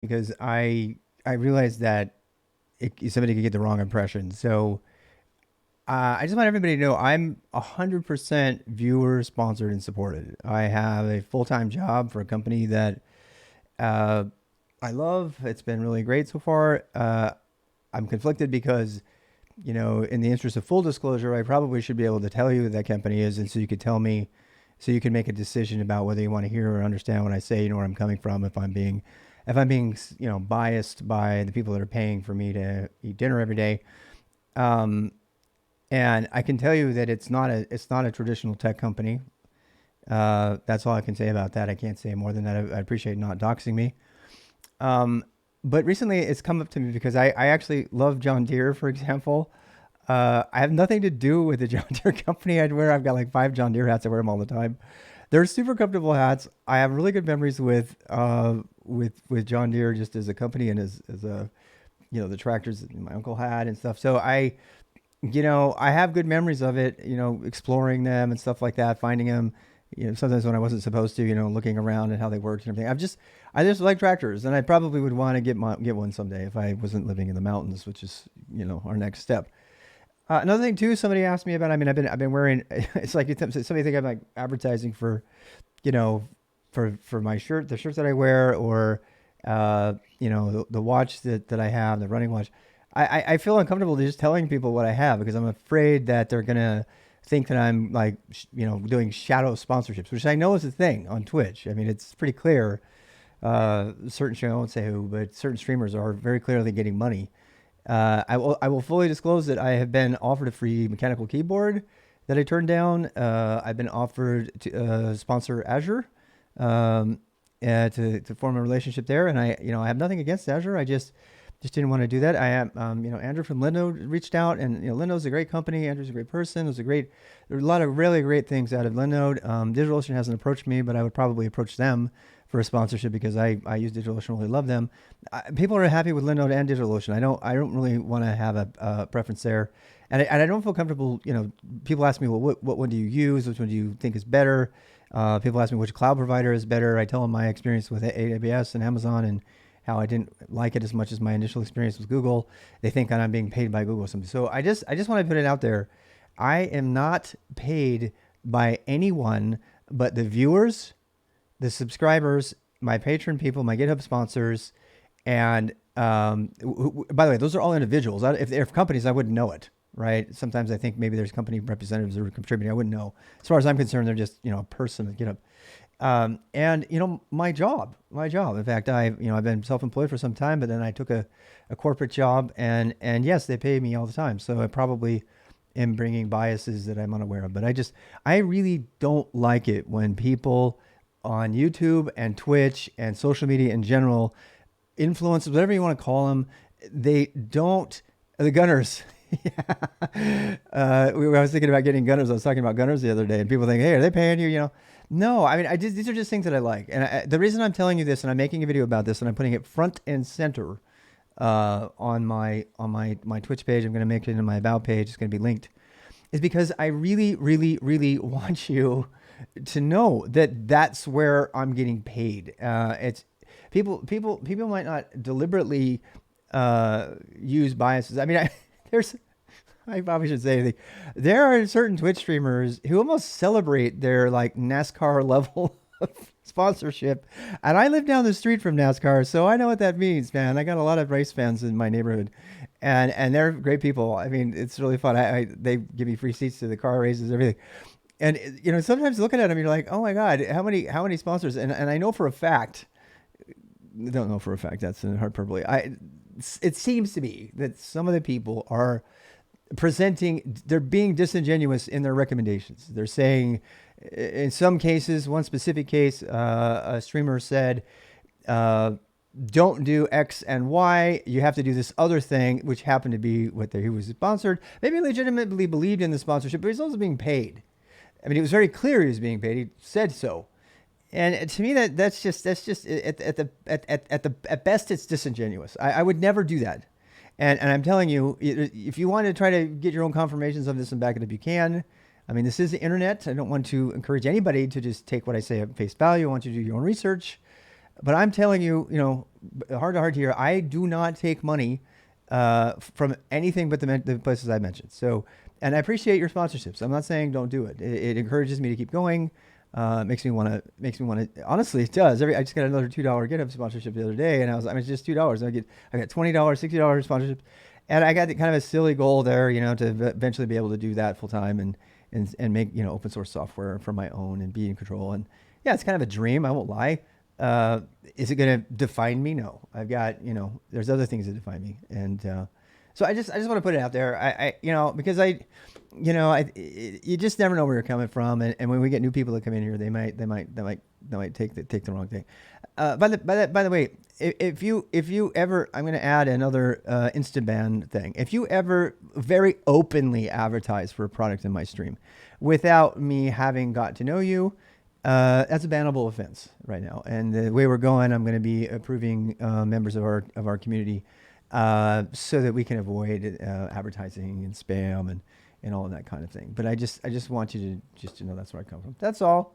because I realized that somebody could get the wrong impression. So I just want everybody to know I'm 100% viewer sponsored and supported. I have a full time job for a company that uh, I love. It's been really great so far. I'm conflicted because, in the interest of full disclosure, I probably should be able to tell you who that company is, and so you could tell me, so you can make a decision about whether you want to hear or understand what I say. You know where I'm coming from. If I'm being, biased by the people that are paying for me to eat dinner every day. Um, and I can tell you that it's not a traditional tech company. That's all I can say about that. I can't say more than that. I appreciate not doxing me. Um, but recently it's come up to me because I actually love John Deere, for example. I have nothing to do with the John Deere company I wear. I've got like 5 John Deere hats. I wear them all the time. They're super comfortable hats. I have really good memories with John Deere just as a company and as a the tractors that my uncle had and stuff. So I have good memories of it. Exploring them and stuff like that, finding them. Sometimes when I wasn't supposed to, looking around and how they worked and everything. I just like tractors, and I probably would want to get one someday if I wasn't living in the mountains, which is our next step. Another thing too, somebody asked me about. I mean, I've been wearing. It's like somebody think I'm like advertising for, you know, for my shirt, the shirts that I wear, or the watch that I have, the running watch. I feel uncomfortable just telling people what I have because I'm afraid that they're gonna think that I'm like doing shadow sponsorships, which I know is a thing on Twitch. I mean, it's pretty clear. I won't say who, but certain streamers are very clearly getting money. I will fully disclose that I have been offered a free mechanical keyboard that I turned down. I've been offered to sponsor Azure, um, to form a relationship there, and I have nothing against Azure. I just didn't want to do that. I am, Andrew from Linode reached out, and Linode's a great company. Andrew's a great person. There's a lot of really great things out of Linode. DigitalOcean hasn't approached me, but I would probably approach them for a sponsorship because I use DigitalOcean, really love them. People are happy with Linode and DigitalOcean. I don't really want to have a preference there, and I don't feel comfortable. People ask me, well, what one do you use? Which one do you think is better? People ask me which cloud provider is better. I tell them my experience with AWS and Amazon and how I didn't like it as much as my initial experience with Google. They think that I'm being paid by Google or something. So I just want to put it out there. I am not paid by anyone but the viewers, the subscribers, my patron people, my GitHub sponsors, and by the way, those are all individuals. If they're companies, I wouldn't know it, right? Sometimes I think maybe there's company representatives that are contributing. I wouldn't know. As far as I'm concerned, they're just a person at GitHub. And my job. In fact, I've been self-employed for some time, but then I took a corporate job, and yes, they pay me all the time. So I probably am bringing biases that I'm unaware of. But I really don't like it when people on YouTube and Twitch and social media in general, influencers, whatever you want to call them, they don't, the gunners. Yeah. I was thinking about getting gunners. I was talking about gunners the other day, and people think, hey, are they paying you? No, I mean, these are just things that I like. And the reason I'm telling you this, and I'm making a video about this, and I'm putting it front and center on my Twitch page. I'm going to make it in my about page. It's going to be linked. Is because I really, really, really want you to know that that's where I'm getting paid. It's people might not deliberately use biases. I mean, there's I probably should say anything. There are certain Twitch streamers who almost celebrate their like NASCAR level of sponsorship, and I live down the street from NASCAR, so I know what that means, man. I got a lot of race fans in my neighborhood, and they're great people. I mean, it's really fun. They give me free seats to the car races, everything. And sometimes looking at them, you're like, oh my god, how many sponsors? And I know for a fact, don't know for a fact, that's a hyperbole. It seems to me that some of the people are they're being disingenuous in their recommendations. They're saying, in some cases, one specific case, a streamer said, don't do X and Y. You have to do this other thing, which happened to be what he was sponsored. Maybe he legitimately believed in the sponsorship, but he's also being paid. I mean, it was very clear he was being paid. He said so. And to me, that's just at best it's disingenuous. I would never do that. And I'm telling you, if you want to try to get your own confirmations of this and back it up, you can. I mean, this is the internet. I don't want to encourage anybody to just take what I say at face value. I want you to do your own research. But I'm telling you, heart to heart here, I do not take money from anything but the places I mentioned. So, and I appreciate your sponsorships. I'm not saying don't do it. It encourages me to keep going. Makes me want to. Honestly, it does. I just got another $2 GitHub sponsorship the other day, and I mean, it's just $2. I got $20, $60 sponsorship, and I got kind of a silly goal there, to eventually be able to do that full time and make open source software for my own and be in control. And yeah, it's kind of a dream. I won't lie. Is it going to define me? No. I've got there's other things that define me, and so I just want to put it out there. Because you just never know where you're coming from, and when we get new people that come in here, they might take the wrong thing. By the way, if you ever, I'm going to add another Instaban thing. If you ever very openly advertise for a product in my stream without me having got to know you, that's a bannable offense right now. And the way we're going, I'm going to be approving members of our community so that we can avoid advertising and spam and all of that kind of thing. But I just want you to know that's where I come from. That's all.